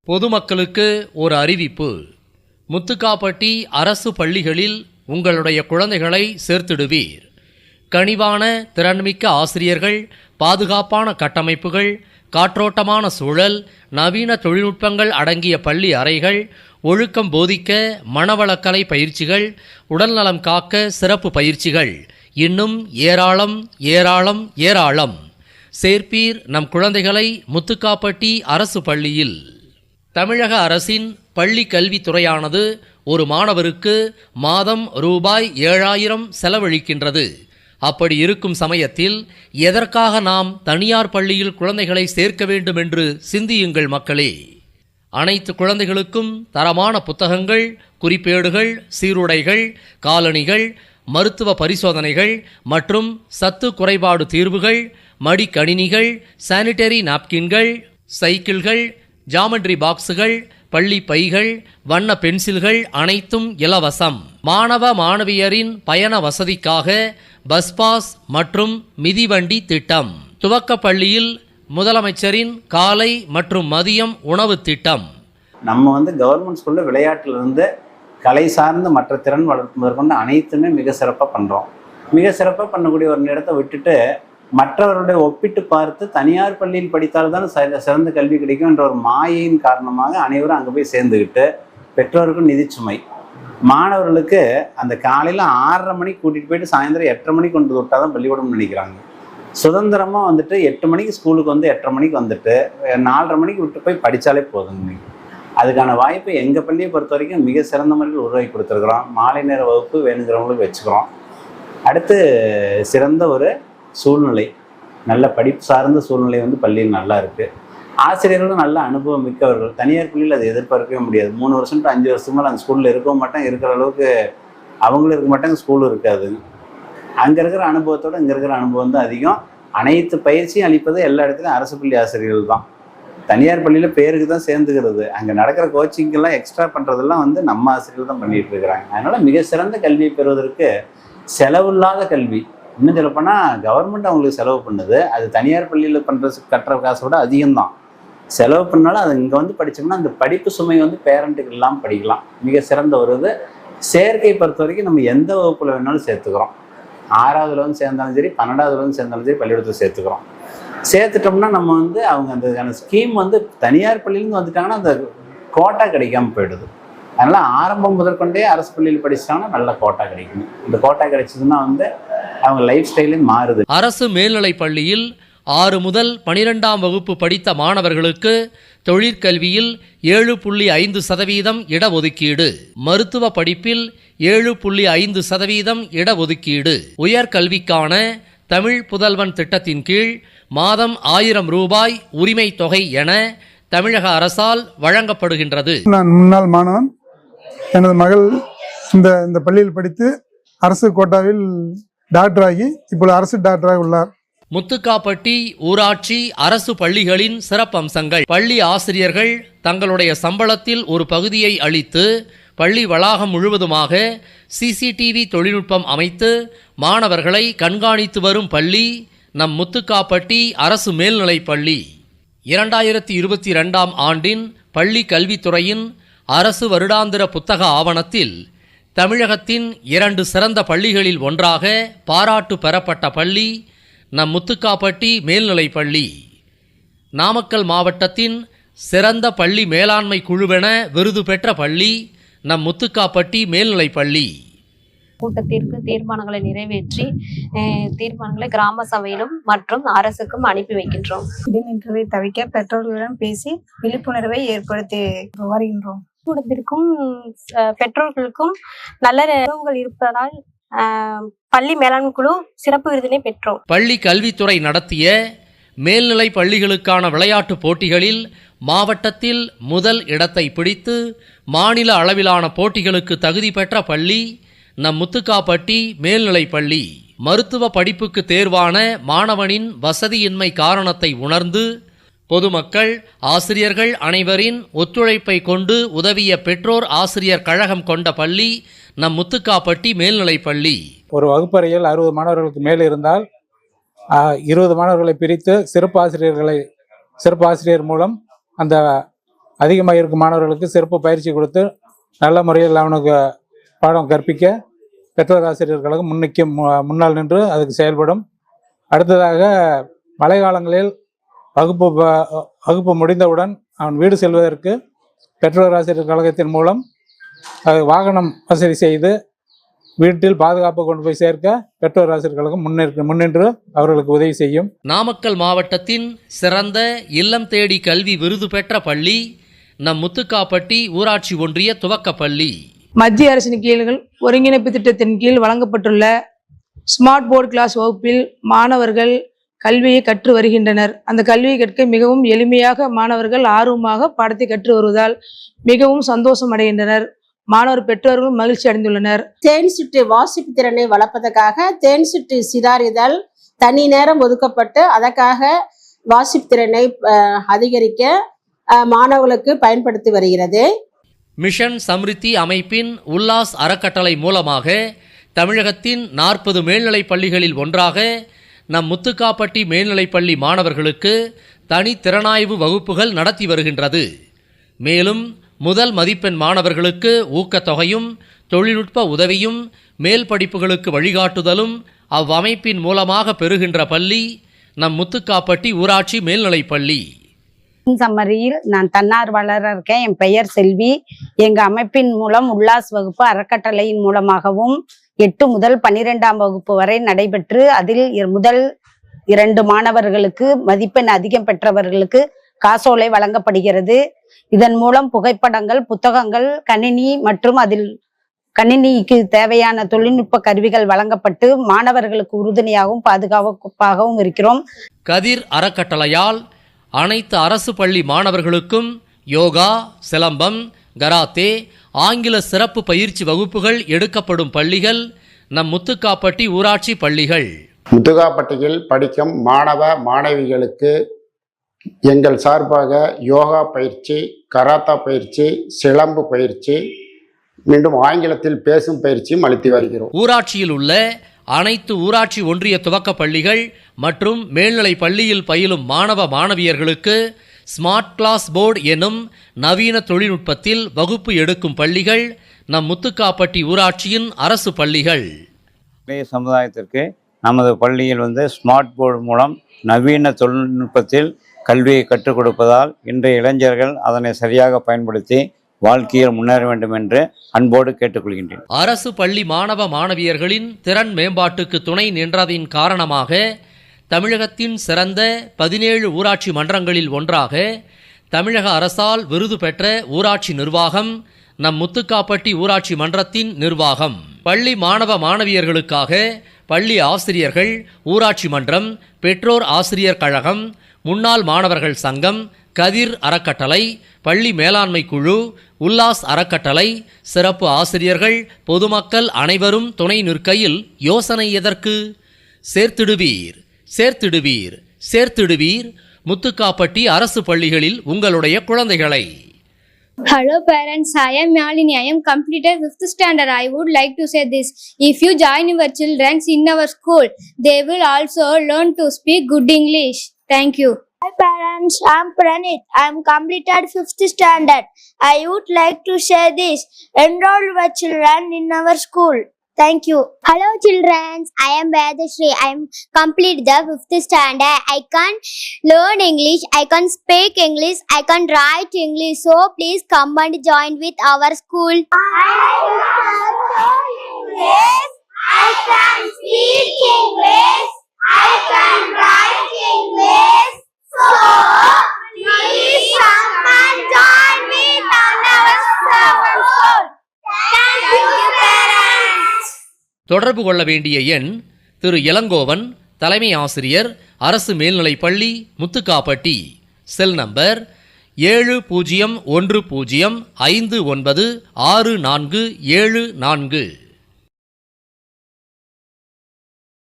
பொதுமக்களுக்கு ஒரு அறிவிப்பு. முத்துக்காப்பட்டி அரசு பள்ளிகளில் உங்களுடைய குழந்தைகளை சேர்த்திடுவீர். கனிவான திறன்மிக்க ஆசிரியர்கள், பாதுகாப்பான கட்டமைப்புகள், காற்றோட்டமான சூழல், நவீன தொழில்நுட்பங்கள் அடங்கிய பள்ளி அறைகள், ஒழுக்கம் போதிக்க மனவளக்கலை பயிற்சிகள், உடல்நலம் காக்க சிறப்பு பயிற்சிகள், இன்னும் ஏராளம் ஏராளம் ஏராளம். சேர்ப்பீர் நம் குழந்தைகளை முத்துக்காப்பட்டி அரசு பள்ளியில். தமிழக அரசின் பள்ளி கல்வித்துறையானது ஒரு மாணவருக்கு மாதம் ரூபாய் 7000 செலவழிக்கின்றது. அப்படி இருக்கும் சமயத்தில் எதற்காக நாம் தனியார் பள்ளியில் குழந்தைகளை சேர்க்க வேண்டும் என்று சிந்தியுங்கள் மக்களே. அனைத்து குழந்தைகளுக்கும் தரமான புத்தகங்கள், குறிப்பேடுகள், சீருடைகள், காலணிகள், மருத்துவ பரிசோதனைகள் மற்றும் சத்து குறைபாடு தீர்வுகள், மடிக்கணினிகள், சானிட்டரி நாப்கின்கள், சைக்கிள்கள், ஜாமெட்ரி பாக்ஸுகள், பள்ளி பைகள், வண்ண பென்சில்கள் அனைத்தும் இலவசம். மாணவ மாணவியரின் பயண வசதிக்காக பஸ் பாஸ் மற்றும் மிதிவண்டி திட்டம். துவக்க பள்ளியில் முதலமைச்சரின் காலை மற்றும் மதியம் உணவு திட்டம். நம்ம கவர்மெண்ட் ஸ்கூல்ல விளையாட்டுல இருந்து கலை சார்ந்த மற்ற திறன் வளர்ப்பு முதற்கொண்டு அனைத்துமே மிக சிறப்பாக பண்றோம். மிக சிறப்பாக பண்ணக்கூடிய ஒரு இடத்தை விட்டுட்டு மற்றவருடைய ஒப்பிட்டு பார்த்து தனியார் பள்ளியில் படித்தால்தான் சிறந்த கல்வி கிடைக்கும் என்ற ஒரு மாயையின் காரணமாக அனைவரும் அங்கே போய் சேர்ந்துக்கிட்டு பெற்றோருக்கும் நிதிச்சுமை, மாணவர்களுக்கு அந்த காலையில் 6:30 மணிக்கு கூட்டிகிட்டு போயிட்டு சாயந்தரம் 8:30 மணிக்கு கொண்டு விட்டால் தான் பள்ளிக்கூடம்னு நினைக்கிறாங்க. சுதந்திரமாக 8 மணிக்கு ஸ்கூலுக்கு 8:30 மணிக்கு 4:30 மணிக்கு விட்டு போய் படித்தாலே போதுங்க. அதுக்கான வாய்ப்பு எங்கள் பள்ளியை பொறுத்த வரைக்கும் மிக சிறந்த முறையில் உருவாக்கி கொடுத்துருக்குறோம். மாலை நேர வகுப்பு வேணுங்கிறவங்களுக்கு வச்சுக்கிறோம். அடுத்து சிறந்த ஒரு சூழ்நிலை, நல்ல படிப்பு சார்ந்த சூழ்நிலை பள்ளியில் நல்லா இருக்குது. ஆசிரியர்களும் நல்ல அனுபவம் மிக்கவர்கள். தனியார் பள்ளியில் அதை எதிர்பார்க்கவே முடியாது. 3 வருஷம் to 5 வருஷத்துக்கு மேலே அந்த ஸ்கூலில் இருக்கவும் மாட்டாங்க, இருக்கிற அளவுக்கு அவங்களும் இருக்க மாட்டாங்க, ஸ்கூலும் இருக்காது. அங்கே இருக்கிற அனுபவத்தோடு இங்கே இருக்கிற அனுபவம் தான் அதிகம். அனைத்து பயிற்சியும் அளிப்பது எல்லா இடத்துலையும் அரசு பள்ளி ஆசிரியர்கள் தான். தனியார் பள்ளியில் பேருக்கு தான் சேர்ந்துக்கிறது. அங்கே நடக்கிற கோச்சிங்கெல்லாம் எக்ஸ்ட்ரா பண்ணுறதெல்லாம் நம்ம ஆசிரியர்கள் தான் பண்ணிகிட்டு இருக்கிறாங்க. அதனால் மிக சிறந்த கல்வியை பெறுவதற்கு செலவில்லாத கல்வி, இன்னும் சொல்லப்போனால் கவர்மெண்ட் அவங்களுக்கு செலவு பண்ணுது, அது தனியார் பள்ளியில் கட்டுற காசோட அதிகம்தான். செலவு பண்ணாலும் அது இங்கே படித்தோம்னா அந்த படிப்பு சுமை பேரண்ட்டுக்கு இல்லாமல் படிக்கலாம். மிக சிறந்த ஒரு இது. சேர்க்கை பொறுத்த வரைக்கும் நம்ம எந்த வகுப்பில் வேணாலும் சேர்த்துக்கிறோம். 6ஆவதுல சேர்ந்தாலும் சரி, 12ஆவதுல சேர்ந்தாலும் சரி, பள்ளிக்கூடத்தில் சேர்த்துக்கிறோம். சேர்த்துட்டோம்னா நம்ம அவங்க அந்த ஸ்கீம் தனியார் பள்ளியிலேருந்து வந்துட்டாங்கன்னா அந்த கோட்டா கிடைக்காம போயிடுது. அதனால் ஆரம்பம் முதற்கொண்டே அரசு பள்ளியில் படிச்சிட்டாங்கன்னா நல்ல கோட்டா கிடைக்கும். இந்த கோட்டா கிடைச்சதுன்னா அவங்க லைஃப் ஸ்டைலே மாறுது. அரசு மேல்நிலைப் பள்ளியில் 6 முதல் 12ஆம் வகுப்பு படித்த மாணவர்களுக்கு தொழிற்கல்வியில் 7.5% இடஒதுக்கீடு, மருத்துவ படிப்பில் 7.5% இடஒதுக்கீடு, உயர்கல்விக்கான தமிழ் புதல்வன் திட்டத்தின் கீழ் மாதம் 1000 ரூபாய் உரிமை தொகை என தமிழக அரசால் வழங்கப்படுகின்றது. நான் முன்னாள் மாணவன். எனது மகள் இந்த பள்ளியில் படித்து அரசு கோட்டாவில் டாக்டர் ஆகி இப்போது அரசு டாக்டராக உள்ளார். முத்துக்காப்பட்டி ஊராட்சி அரசு பள்ளிகளின் சிறப்பம்சங்கள். பள்ளி ஆசிரியர்கள் தங்களுடைய சம்பளத்தில் ஒரு பகுதியை அளித்து பள்ளி வளாகம் முழுவதுமாக CCTV தொழில்நுட்பம் அமைத்து மாணவர்களை கண்காணித்து வரும் பள்ளி நம் முத்துக்காப்பட்டி அரசு மேல்நிலைப் பள்ளி. 2022ஆம் ஆண்டின் பள்ளி கல்வித்துறையின் அரசு வருடாந்திர புத்தக ஆவணத்தில் தமிழகத்தின் 2 சிறந்த பள்ளிகளில் ஒன்றாக பாராட்டு பெறப்பட்ட பள்ளி நம் முத்துக்காப்பட்டி மேல்நிலைப் பள்ளி. நாமக்கல் மாவட்டத்தின் சிறந்த பள்ளி மேலாண்மை குழுவென விருது பெற்ற பள்ளி நம் முத்துக்காப்பட்டி மேல்நிலைப் பள்ளி. கூட்டத்திற்கு தீர்மானங்களை நிறைவேற்றி தீர்மானங்களை கிராம சபையிலும் மற்றும் அரசுக்கும் அனுப்பி வைக்கின்றோம். இடைநிற்றலை தவிர்க்க பெற்றோர்களுடன் பேசி விழிப்புணர்வை ஏற்படுத்தி வருகின்றோம். கூட்டத்திற்கும் பெற்றோர்களுக்கும் நல்ல உறவுகள் இருப்பதால் பள்ளி மேலாண்மை குழு சிறப்பு விருதினை பெற்றோம். பள்ளி கல்வித்துறை நடத்திய மேல்நிலை பள்ளிகளுக்கான விளையாட்டுப் போட்டிகளில் மாவட்டத்தில் முதல் இடத்தை பிடித்து மாநில அளவிலான போட்டிகளுக்கு தகுதி பெற்ற பள்ளி நம் முத்துக்காப்பட்டி மேல்நிலைப் பள்ளி. மருத்துவ படிப்புக்கு தேர்வான மாணவனின் வசதியின்மை காரணத்தை உணர்ந்து பொதுமக்கள், ஆசிரியர்கள் அனைவரின் ஒத்துழைப்பை கொண்டு உதவிய பெற்றோர் ஆசிரியர் கழகம் கொண்ட பள்ளி நம் முத்துக்காப்பட்டி மேல்நிலைப் பள்ளி. ஒரு வகுப்பறையில் 60 மாணவர்களுக்கு மேல் இருந்தால் 20 மாணவர்களை பிரித்து சிறப்பு ஆசிரியர் மூலம் அந்த அதிகமாக இருக்கும் மாணவர்களுக்கு சிறப்பு பயிற்சி கொடுத்து நல்ல முறையில் அவனுக்கு பாடம் கற்பிக்க பெற்றோர் ஆசிரியர் கழகம் முன்னால் நின்று அதுக்கு செயல்படும். அடுத்ததாக மழை காலங்களில் வகுப்பு முடிந்தவுடன் அவன் வீடு செல்வதற்கு பெற்றோர் ஆசிரியர் கழகத்தின் மூலம் வாகனம் வசதி செய்து வீட்டில் பாதுகாப்பு கொண்டு போய் சேர்க்க பெற்றோர் ஆசிரியர் கழகம் முன்னின்று அவர்களுக்கு உதவி செய்யும். நாமக்கல் மாவட்டத்தின் சிறந்த இல்லம் தேடி கல்வி விருது பெற்ற பள்ளி நம் முத்துக்காப்பட்டி ஊராட்சி ஒன்றிய துவக்கப்பள்ளி. மத்திய அரசின் கீழ் ஒருங்கிணைப்பு திட்டத்தின் கீழ் வழங்கப்பட்டுள்ள ஸ்மார்ட் போர்டு கிளாஸ் வகுப்பில் மாணவர்கள் கல்வியை கற்று வருகின்றனர். அந்த கல்வியை கற்க மிகவும் எளிமையாக மாணவர்கள் ஆர்வமாக பாடத்தை கற்று வருவதால் மிகவும் சந்தோஷம் அடைகின்றனர். மாணவர் பெற்றோர்களும் மகிழ்ச்சி அடைந்துள்ளனர். தேன் சுட்டு வாசிப்பு திறனை வளர்ப்பதற்காக தேன் சுட்டு சிதாரிதல் தனி நேரம் ஒதுக்கப்பட்டு அதற்காக வாசிப்பு திறனை அதிகரிக்க மாணவர்களுக்கு பயன்படுத்தி வருகிறது. மிஷன் சம்ரித்தி அமைப்பின் உல்லாஸ் அறக்கட்டளை மூலமாக தமிழகத்தின் 40 மேல்நிலைப் பள்ளிகளில் ஒன்றாக நம் முத்துக்காப்பட்டி மேல்நிலைப்பள்ளி மாணவர்களுக்கு தனி திறனாய்வு வகுப்புகள் நடத்தி வருகின்றது. மேலும் முதல் மதிப்பெண் மாணவர்களுக்கு ஊக்கத்தொகையும் தொழில்நுட்ப உதவியும் மேல் படிப்புகளுக்கு வழிகாட்டுதலும் அவ்வமைப்பின் மூலமாக பெறுகின்ற பள்ளி நம் முத்துக்காப்பட்டி ஊராட்சி மேல்நிலைப்பள்ளி. சம்மரியில் நான் தன்னார்வலராக இருக்கேன். என் பெயர் செல்வி. எங்கள் அமைப்பின் மூலம் உல்லாஸ் வகுப்பு அறக்கட்டளையின் மூலமாகவும் 8 முதல் 12ஆம் வகுப்பு வரை நடைபெற்று அதில் முதல் 2 மாணவர்களுக்கு மதிப்பெண் அதிகம் பெற்றவர்களுக்கு காசோலை வழங்கப்படுகிறது. இதன் மூலம் புகைப்படங்கள், புத்தகங்கள், கணினி மற்றும் அதில் கணினிக்கு தேவையான தொழில்நுட்ப கருவிகள் வழங்கப்பட்டு மாணவர்களுக்கு உறுதுணையாகவும் பாதுகாப்பாகவும் இருக்கிறோம். கதிர் அறக்கட்டளையால் அனைத்து அரசு பள்ளி மாணவர்களுக்கும் யோகா, சிலம்பம், கராத்தே, ஆங்கில சிறப்பு பயிற்சி வகுப்புகள் எடுக்கப்படும் பள்ளிகள் நம் முத்துக்காப்பட்டி ஊராட்சி பள்ளிகள். முத்துக்காப்பட்டியில் படிக்கும் மாணவ மாணவிகளுக்கு எங்கள் சார்பாக யோகா பயிற்சி, கராத்தா பயிற்சி, சிலம்பு பயிற்சி, மீண்டும் ஆங்கிலத்தில் பேசும் பயிற்சியும் அளித்து வருகிறோம். ஊராட்சியில் உள்ள அனைத்து ஊராட்சி ஒன்றிய துவக்க பள்ளிகள் மற்றும் மேல்நிலை பள்ளியில் பயிலும் மாணவ மாணவியர்களுக்கு ஸ்மார்ட் கிளாஸ் போர்டு எனும் நவீன தொழில்நுட்பத்தில் வகுப்பு எடுக்கும் பள்ளிகள் நம் முத்துக்காப்பட்டி ஊராட்சியின் அரசு பள்ளிகள். சமுதாயத்திற்கு நமது பள்ளியில் ஸ்மார்ட் போர்டு மூலம் நவீன தொழில்நுட்பத்தில் கல்வியை கற்றுக் கொடுப்பதால் இன்றைய இளைஞர்கள் அதனை சரியாக பயன்படுத்தி வாழ்க்கையில் முன்னேற வேண்டும் என்று அன்போடு கேட்டுக்கொள்கின்றேன். அரசு பள்ளி மாணவ மாணவியர்களின் திறன் மேம்பாட்டுக்கு துணை நின்றதின் காரணமாக தமிழகத்தின் சிறந்த 17 ஊராட்சி மன்றங்களில் ஒன்றாக தமிழக அரசால் விருது பெற்ற ஊராட்சி நிர்வாகம் நம் முத்துக்காப்பட்டி ஊராட்சி மன்றத்தின் நிர்வாகம். பள்ளி மாணவ மாணவியர்களுக்காக பள்ளி ஆசிரியர்கள், ஊராட்சி மன்றம், பெற்றோர் ஆசிரியர் கழகம், முன்னாள் மாணவர்கள் சங்கம், கதிர் அறக்கட்டளை, பள்ளி மேலாண்மை குழு, உல்லாஸ் அறக்கட்டளை, சிறப்பு ஆசிரியர்கள், பொதுமக்கள் அனைவரும் துணை நிற்கையில் யோசனை எதற்கு? சேர்த்திடுவீர், சேர்த்திடுவீர், சேர்த்திடுவீர் முத்துக்காப்பட்டி அரசு பள்ளிகளில் உங்களுடைய குழந்தைகளை. Hello parents, I am Malini. I am completed 5th standard. I would like to say this. If you join your children in our school, they will also learn to speak good English. Thank you. Hi parents, I am Pranit. I am completed 5th standard. I would like to share this. Enroll your children in our school. Thank you. Hello children, I am Vedashri. I am complete the 5th standard. I can learn English, I can speak English, I can write English. So please come and join with our school. I can English, I can speak English, I can write English. So please come and join with our school. Thank you parents. தொடர்பு கொள்ள வேண்டிய எண் திரு இளங்கோவன், தலைமை ஆசிரியர், அரசு மேல்நிலைப்பள்ளி, Muthukkapatti. Cell number 7010596474.